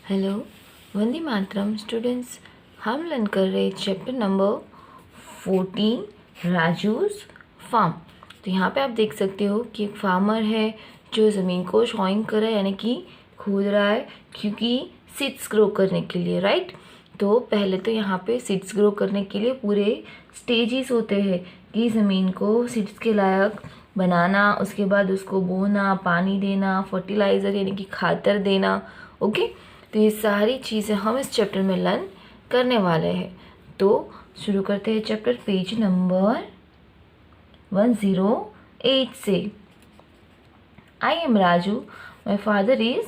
Hello, Vande Mataram students. हम learn कर रहे चैप्टर नंबर 14 राजूज फार्म। तो यहाँ पे आप देख सकते हो कि एक फार्मर है जो ज़मीन को शॉइंग कर रहा है, यानी कि खोद रहा है, क्योंकि सीड्स ग्रो करने के लिए, राइट। तो पहले तो यहाँ पे सीड्स ग्रो करने के लिए पूरे स्टेजेस होते हैं कि ज़मीन को सीड्स के लायक बनाना, उसके बाद उसको बोना, पानी देना, फर्टिलाइज़र यानी कि खातर देना। ओके, तो ये सारी चीज़ें हम इस चैप्टर में लर्न करने वाले हैं। तो शुरू करते हैं चैप्टर पेज नंबर 108 से। I am Raju, my father is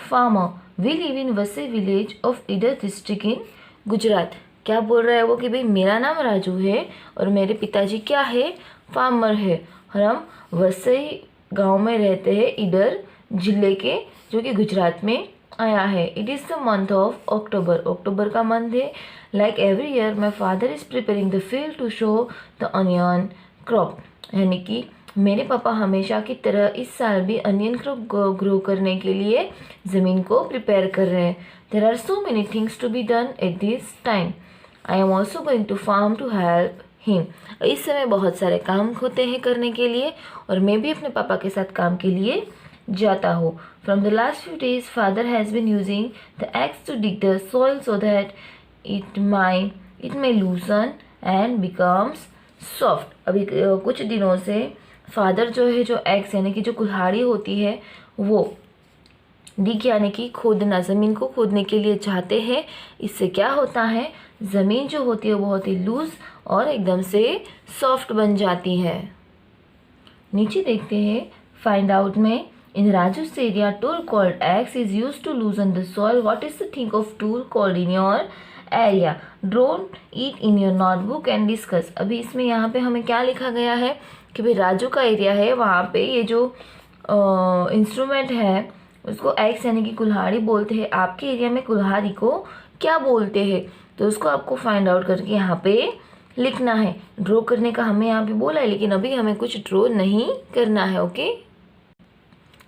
farmer, we live in वसे village of Idar district in Gujarat. क्या बोल रहा है वो कि भाई मेरा नाम राजू है और मेरे पिताजी क्या है, फार्मर है, और हम वसई गांव में रहते हैं, ईडर जिले के, जो कि गुजरात में आया है। It is the month of October, October का मंथ है। Like every year my father is preparing the field to show the onion crop, यानी कि मेरे पापा हमेशा की तरह इस साल भी अनियन क्रॉप ग्रो करने के लिए ज़मीन को प्रिपेयर कर रहे हैं। There are so many things to be done at this time. I am also going to farm to help him. इस समय बहुत सारे काम होते हैं करने के लिए, और मैं भी अपने पापा के साथ काम के लिए जाता हूँ। From the last few days, father has been using the axe to dig the soil so that it may loosen and becomes soft. अभी कुछ दिनों से फादर जो है, जो एक्स यानी कि जो कुल्हाड़ी होती है, वो डिग यानी कि खोदना, ज़मीन को खोदने के लिए चाहते हैं। इससे क्या होता है, ज़मीन जो होती है वो बहुत ही लूज और एकदम से सॉफ्ट बन जाती है। नीचे देखते हैं, फाइंड आउट में in Raju's area, tool called axe is used to loosen the soil. What is the thing of tool called in your area? Draw it in your notebook and discuss. अभी इसमें यहाँ पे हमें क्या लिखा गया है कि भाई राजू का एरिया है, वहाँ पे ये जो इंस्ट्रूमेंट है उसको एक्स यानी कि कुल्हाड़ी बोलते हैं। आपके एरिया में कुल्हाड़ी को क्या बोलते हैं, तो उसको आपको फाइंड आउट करके यहाँ पे लिखना है। ड्रॉ करने का हमें यहाँ पे बोला है, लेकिन अभी हमें कुछ ड्रॉ नहीं करना है। ओके,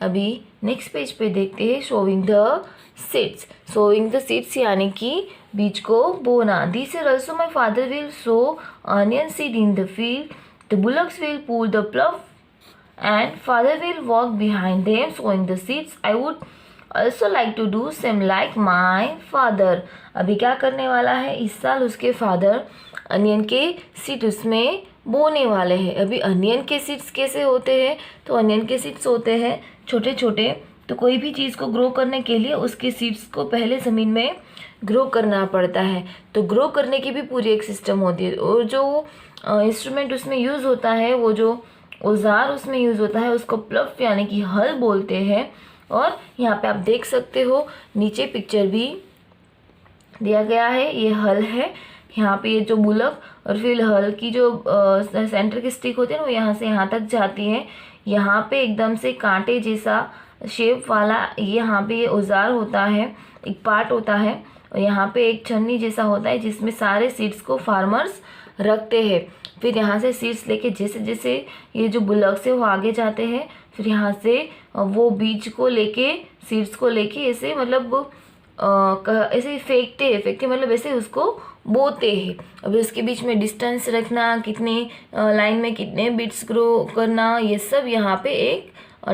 अभी नेक्स्ट पेज पे देखते हैं, sowing the seeds. Sowing the seeds यानी कि बीज को बोना। This year also my father will sow onion seed in the field, the bullocks will pull the plough and father will walk behind them sowing the seeds. I would also like to do same like my father. अभी क्या करने वाला है, इस साल उसके father onion के seed उसमें बोने वाले हैं। अभी अनियन के सीड्स कैसे होते हैं, तो अनियन के सीड्स होते हैं छोटे छोटे। तो कोई भी चीज़ को ग्रो करने के लिए उसके सीड्स को पहले ज़मीन में ग्रो करना पड़ता है। तो ग्रो करने की भी पूरी एक सिस्टम होती है, और जो इंस्ट्रूमेंट उसमें यूज़ होता है, वो जो औजार उसमें यूज़ होता है, उसको प्लव यानी कि हल बोलते हैं। और यहाँ पे आप देख सकते हो नीचे पिक्चर भी दिया गया है, ये हल है। यहाँ पे ये जो बुलक और फिर हल की जो सेंटर की स्टिक होती है ना, वो यहाँ से यहाँ तक जाती है। यहाँ पे एकदम से कांटे जैसा शेप वाला यहाँ पे ये औजार होता है, एक पार्ट होता है, और यहाँ पे एक छन्नी जैसा होता है जिसमें सारे सीड्स को फार्मर्स रखते हैं। फिर यहाँ से सीड्स लेके जैसे जैसे ये जो बुलक से वो आगे जाते हैं, फिर यहाँ से वो बीज को लेके, सीड्स को लेके ऐसे मतलब ऐसे फेंकते मतलब ऐसे उसको बोते हैं। अभी उसके बीच में डिस्टेंस रखना, कितने लाइन में कितने बीट्स ग्रो करना, ये सब यहाँ पे एक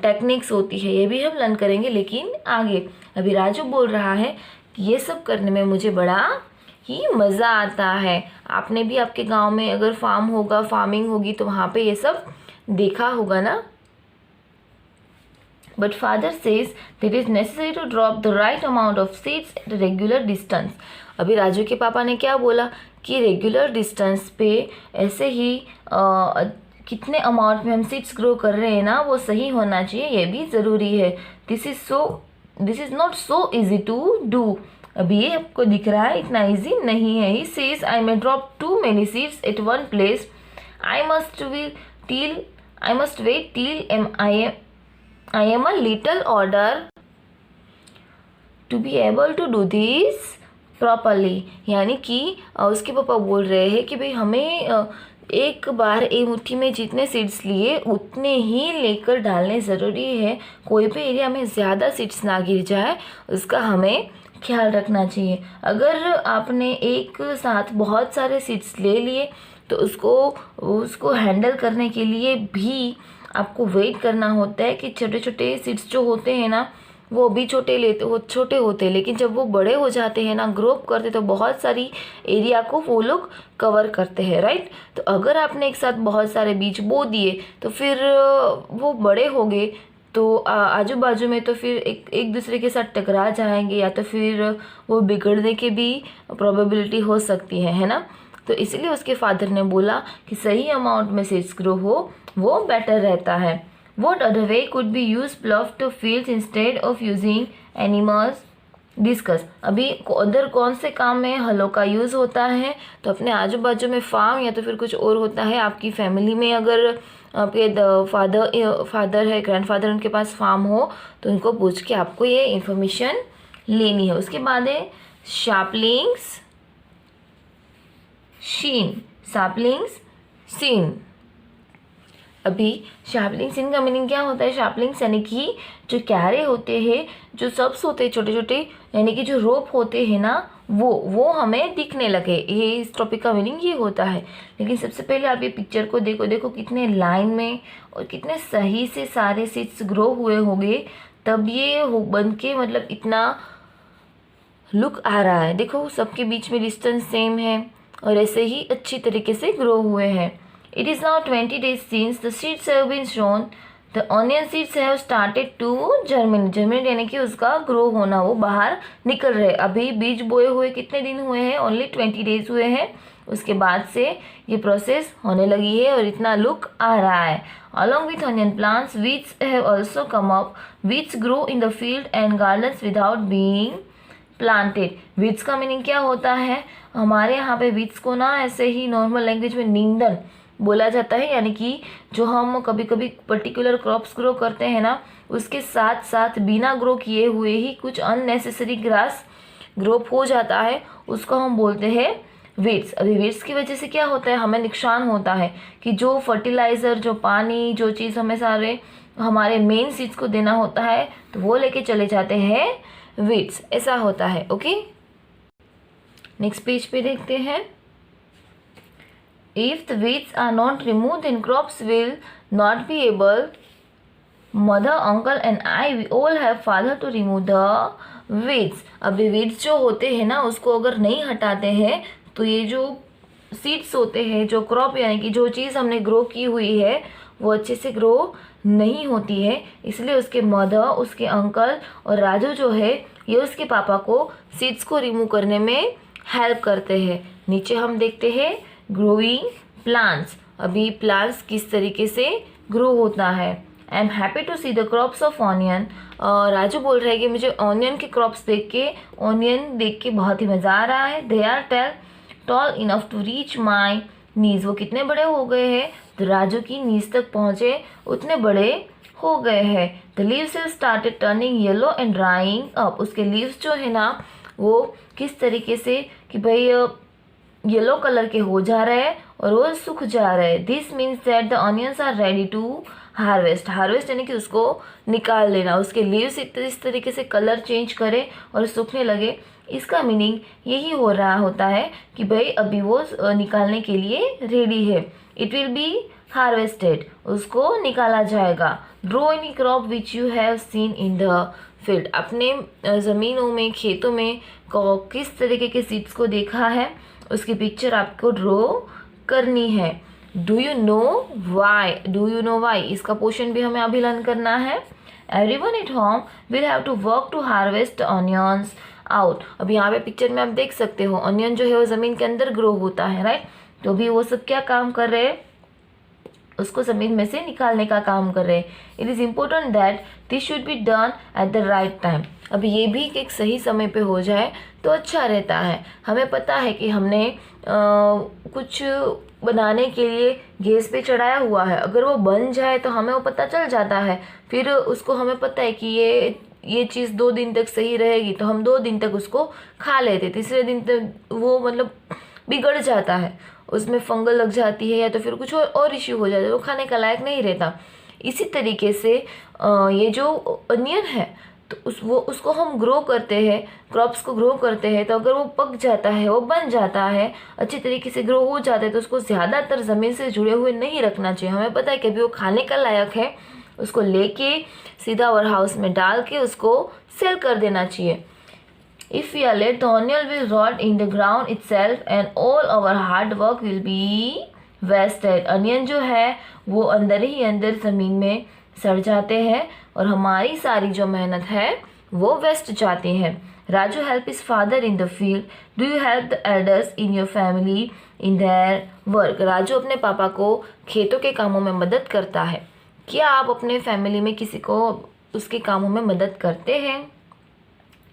टेक्निक्स होती है। ये भी हम लर्न करेंगे लेकिन आगे। अभी राजू बोल रहा है कि ये सब करने में मुझे बड़ा ही मज़ा आता है। आपने भी आपके गांव में अगर फार्म होगा, फार्मिंग होगी, तो वहाँ पे ये सब देखा होगा ना। But father says that it is necessary to drop the right amount of seeds at a regular distance. अभी राजू के पापा ने क्या बोला कि रेगुलर डिस्टेंस पे ऐसे ही कितने अमाउंट में हम सीड्स ग्रो कर रहे हैं ना, वो सही होना चाहिए, ये भी ज़रूरी है। This is not so easy to do. अभी ये आपको दिख रहा है इतना इजी नहीं है। He says I may drop too many seeds at one place. I must wait till I am a little older to be able to do this properly। यानी कि उसके पापा बोल रहे हैं कि भाई हमें एक बार एक मुट्ठी में जितने सीड्स लिए उतने ही लेकर डालने ज़रूरी है। कोई भी एरिया में ज़्यादा सीड्स ना गिर जाए, उसका हमें ख्याल रखना चाहिए। अगर आपने एक साथ बहुत सारे सीड्स ले लिए तो उसको हैंडल करने के लिए भी आपको वेट करना होता है कि छोटे छोटे सीड्स जो होते हैं ना वो भी छोटे होते हैं, लेकिन जब वो बड़े हो जाते हैं ना, ग्रो अप करते, तो बहुत सारी एरिया को वो लोग कवर करते हैं, राइट। तो अगर आपने एक साथ बहुत सारे बीज बो दिए तो फिर वो बड़े हो गए तो आजू बाजू में तो फिर एक दूसरे के साथ टकरा जाएंगे, या तो फिर वो बिगड़ने की भी प्रोबेबिलिटी हो सकती है ना। तो इसलिए उसके फादर ने बोला कि सही अमाउंट में सीड्स ग्रो हो वो बेटर रहता है। What other way could be used plough to fields instead of using animals? Discuss. अभी अदर कौन से काम में हलों का यूज़ होता है, तो अपने आजू बाजू में फार्म या तो फिर कुछ और होता है। आपकी फैमिली में अगर आपके फादर है, ग्रैंडफादर, उनके पास फार्म हो तो उनको पूछ के आपको ये इन्फॉर्मेशन लेनी है। उसके बाद है शार्पलिंग्स शीन, सैपलिंग्स सीन। अभी शार्पलिंग सीन का मीनिंग क्या होता है? शार्पलिंग्स यानी कि जो क्यारे होते हैं, जो सब्स होते हैं छोटे छोटे, यानी कि जो रोप होते हैं ना, वो हमें दिखने लगे। ये इस टॉपिक का मीनिंग ये होता है। लेकिन सबसे पहले आप ये पिक्चर को देखो कितने लाइन में और कितने सही से सारे सीड्स ग्रो हुए होंगे, तब ये बन के मतलब इतना लुक आ रहा है। देखो सबके बीच में डिस्टेंस सेम है और ऐसे ही अच्छी तरीके से ग्रो हुए हैं। It is now 20 days since the seeds have been sown. The onion seeds have started to germinate. Germinate यानी कि उसका ग्रो होना, वो बाहर निकल रहे। अभी बीज बोए हुए कितने दिन हुए हैं? ओनली 20 डेज हुए हैं। उसके बाद से ये प्रोसेस होने लगी है और इतना लुक आ रहा है। Along with onion plants, weeds have also come up. Weeds grow in the field and gardens without being planted. weeds का मीनिंग क्या होता है? हमारे यहाँ पे weeds को ना ऐसे ही नॉर्मल लैंग्वेज में नींदन बोला जाता है, यानी कि जो हम कभी कभी पर्टिकुलर क्रॉप्स ग्रो करते हैं ना, उसके साथ साथ बिना ग्रो किए हुए ही कुछ अननेसेसरी ग्रास ग्रो हो जाता है, उसको हम बोलते हैं वीड्स। अभी वीड्स की वजह से क्या होता है? हमें नुकसान होता है कि जो फर्टिलाइज़र, जो पानी, जो चीज़ हमें सारे हमारे मेन सीड्स को देना होता है, तो वो लेके चले जाते हैं वीड्स। ऐसा होता है। ओके, नेक्स्ट पेज पे देखते हैं। If the weeds are not removed, then crops will not be able. Mother, uncle and I, we all have father to remove the weeds. अभी weeds जो होते हैं ना, उसको अगर नहीं हटाते हैं तो ये जो सीड्स होते हैं, जो क्रॉप यानी कि जो चीज़ हमने ग्रो की हुई है, वो अच्छे से ग्रो नहीं होती है। इसलिए उसके मदर, उसके अंकल और राजू जो है, ये उसके पापा को सीड्स को रिमूव करने में हेल्प करते हैं। नीचे हम देखते हैं ग्रोइंग प्लांट्स। अभी प्लांट्स किस तरीके से ग्रो होता है। I am happy to see the crops of onion. Raju बोल रहे हैं कि मुझे ऑनियन के क्रॉप्स देख के बहुत ही मज़ा आ रहा है। They are tall enough to reach my knees. वो कितने बड़े हो गए हैं? तो राजू की नीज तक पहुँचे उतने बड़े हो गए हैं। The leaves have started turning yellow and drawing up. उसके लीव्स जो है ना, वो किस तरीके से कि भाई येलो कलर के हो जा रहे हैं और वो सूख जा रहे हैं। This means that the onions are ready to harvest. Harvest यानी कि उसको निकाल लेना। उसके लीव्स इस तरीके से कलर चेंज करे और सूखने लगे, इसका मीनिंग यही हो रहा होता है कि भाई अभी वो निकालने के लिए रेडी है। इट विल बी हार्वेस्टेड, उसको निकाला जाएगा। Draw any crop which you have seen in the field. अपने ज़मीनों में, खेतों में किस तरीके के सीड्स को देखा है, उसकी पिक्चर आपको ड्रॉ करनी है। Do you know why? Do you know why इसका पोर्शन भी हमें अभी लर्न करना है। Everyone at home will have to work to harvest onions out. अब यहाँ पे पिक्चर में आप देख सकते हो, ऑनियन जो है वो ज़मीन के अंदर ग्रो होता है, राइट। तो भी वो सब क्या काम कर रहे हैं? उसको ज़मीन में से निकालने का काम कर रहे हैं। It is important that this should be done at the right time. अब ये भी एक सही समय पे हो जाए तो अच्छा रहता है। हमें पता है कि हमने कुछ बनाने के लिए गैस पे चढ़ाया हुआ है, अगर वो बन जाए तो हमें वो पता चल जाता है। फिर उसको हमें पता है कि ये चीज़ 2 दिन तक सही रहेगी, तो हम 2 दिन तक उसको खा लेते। तीसरे दिन तक वो मतलब बिगड़ जाता है, उसमें फंगल लग जाती है या तो फिर कुछ और इश्यू हो जाता है, वो खाने का लायक नहीं रहता। इसी तरीके से ये जो अनियन है, तो उसको हम ग्रो करते हैं, क्रॉप्स को ग्रो करते हैं, तो अगर वो पक जाता है, वो बन जाता है, अच्छी तरीके से ग्रो हो जाता है, तो उसको ज़्यादातर ज़मीन से जुड़े हुए नहीं रखना चाहिए। हमें पता है कि अभी वो खाने का लायक है, उसको लेके सीधा वेयर हाउस में डाल के उसको सेल कर देना चाहिए। If we are late, the onion will rot in the ground itself and all our hard work will be wasted. Onion जो है वो अंदर ही अंदर ज़मीन में सड़ जाते हैं और हमारी सारी जो मेहनत है वो वेस्ट जाती है। Raju help his father in the field. Do you help the elders in your family in their work? Raju अपने पापा को खेतों के कामों में मदद करता है। क्या आप अपने फैमिली में किसी को उसके कामों में मदद करते हैं?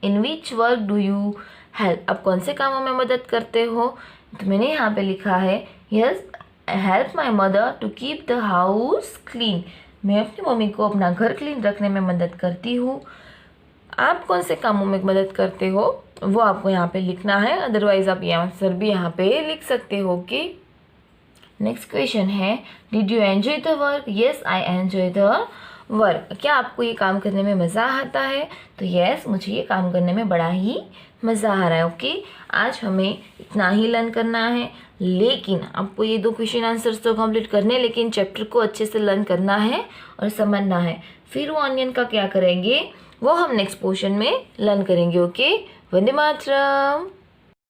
In which work do you help? आप कौन से कामों में मदद करते हो? तो मैंने यहाँ पे लिखा है yes, help my mother to keep the house clean. मैं अपनी मम्मी को अपना घर क्लीन रखने में मदद करती हूँ। आप कौन से कामों में मदद करते हो वो आपको यहाँ पे लिखना है, अदरवाइज आप ये आंसर भी यहाँ पे लिख सकते हो कि नेक्स्ट क्वेश्चन है did you enjoy the work? Yes I enjoy the work. क्या आपको ये काम करने में मज़ा आता है? तो यस, मुझे ये काम करने में बड़ा ही मज़ा आ रहा है। ओके, आज हमें इतना ही लर्न करना है, लेकिन आपको ये 2 क्वेश्चन आंसर्स तो कंप्लीट करने, लेकिन चैप्टर को अच्छे से लर्न करना है और समझना है। फिर वो ऑनियन का क्या करेंगे वो हम नेक्स्ट पोर्शन में लर्न करेंगे। ओके, वंदे मातरम।